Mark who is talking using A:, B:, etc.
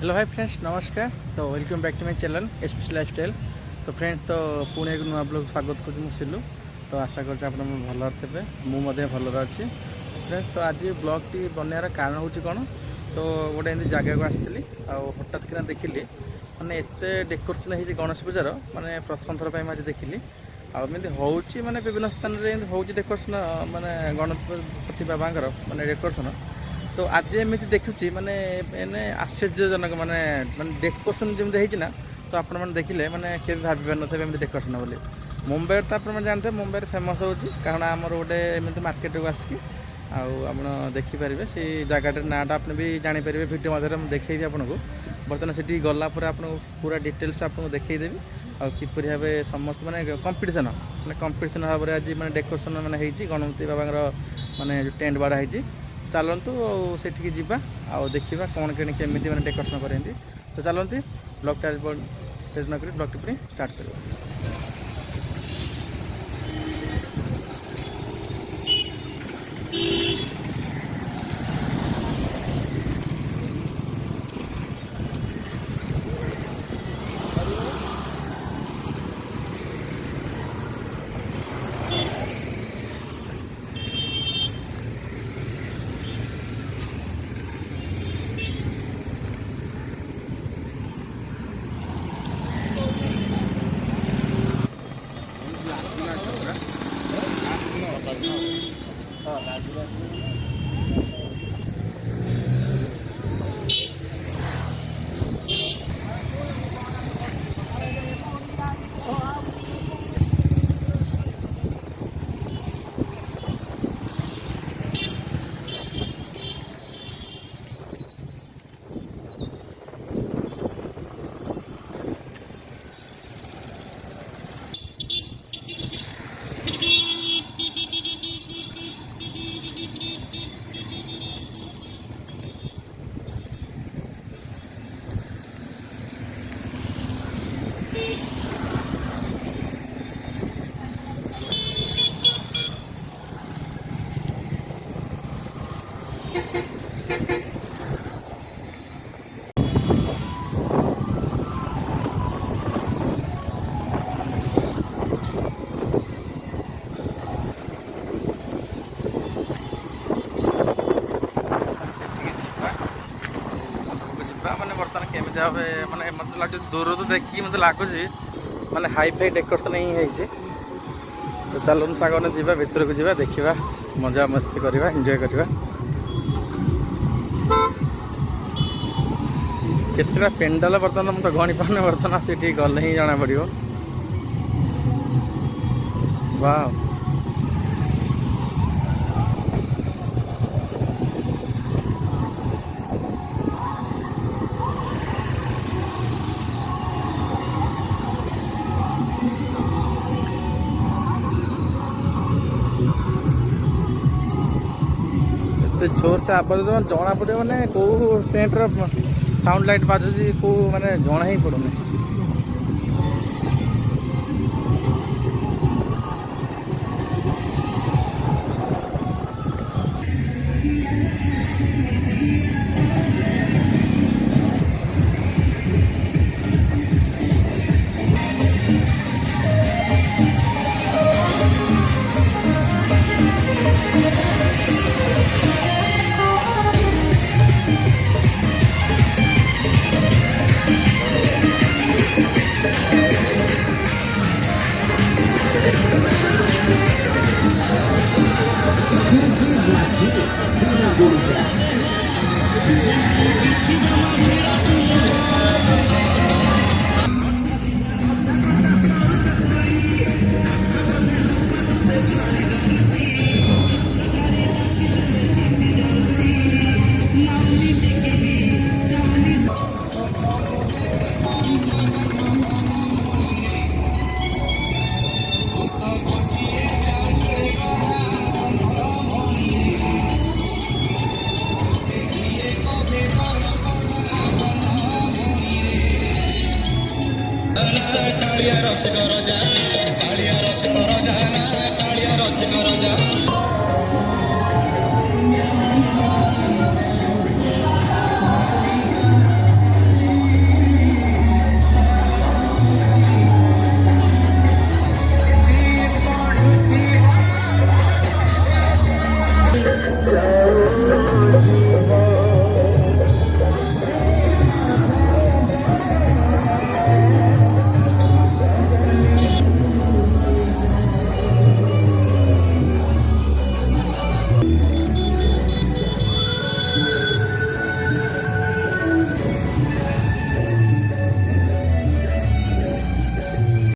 A: Hello hi friends नमस्कार। तो welcome back to my channel SPC lifestyle. तो friends तो पुणी एक नुआ ब्लॉग स्वागत करुँ सिलू। तो आशा कर भल थे मुझे भलर अच्छी फ्रेंड्स। तो आज ब्लॉग टी बनार कारण हूँ कौन तो गोटे एमती जगह को आसती हठात कि देखिली मैंने एत डेकोरेशन हो गणेश पूजार मैंने प्रथम थर पर आज देखिली आमती हूँ मैंने विभिन्न स्थान में हूँ डेकोरेशन मैंने गणपति बाबा मानने डेकोरेशन। तो आज एमती देखुची माने मैंने आश्चर्यजनक माने माने डेकोरेशन जमी होना तो आप देखिले मैंने के भाभी पार नथे एमती डेकोरेशन बोली। मुंबई तो आप जानते हैं मुंबई फेमस होची कारण आमर गोटे एमती मार्केट को आसिक आप देखिपारे से जगह नाटा आपने भी जानीपारे भिडियो मध्यम देखी आपको बर्तमान से गलापर आप पूरा डिटेल्स आपको देखईदेवी आ किपर भाव समस्त माने कंपटीशन मैंने कंपटीशन भाव में आज मैंने डेकोरेशन मैंने गणपति बाबा माने टेंट बाड़ा है। चलतु से जा देखा कौन केमी मैंने डेकोरेशन करेंगे। तो चलती ब्लॉग नक ब्लॉग टी स्टार्ट कर। मैंने बर्तमान केमी मैंने मतलब लगे दूर तो देखिए मतलब लगुच माने हाई फाई डेकोरेशन ही है। तो चलून सागर जा भर को जा देखा मजा मस्ती करवा एंजॉय करवा केतटा पेंडाल बर्तमान मुझे गणी पाने बर्तमान से गले ही जना पड़। वाह जोर से आवाज जना पड़े मैंने कौ टेंट साउंड लाइट बाजुची कौ मैंने जना ही पड़ूनी।
B: Rosy Goroja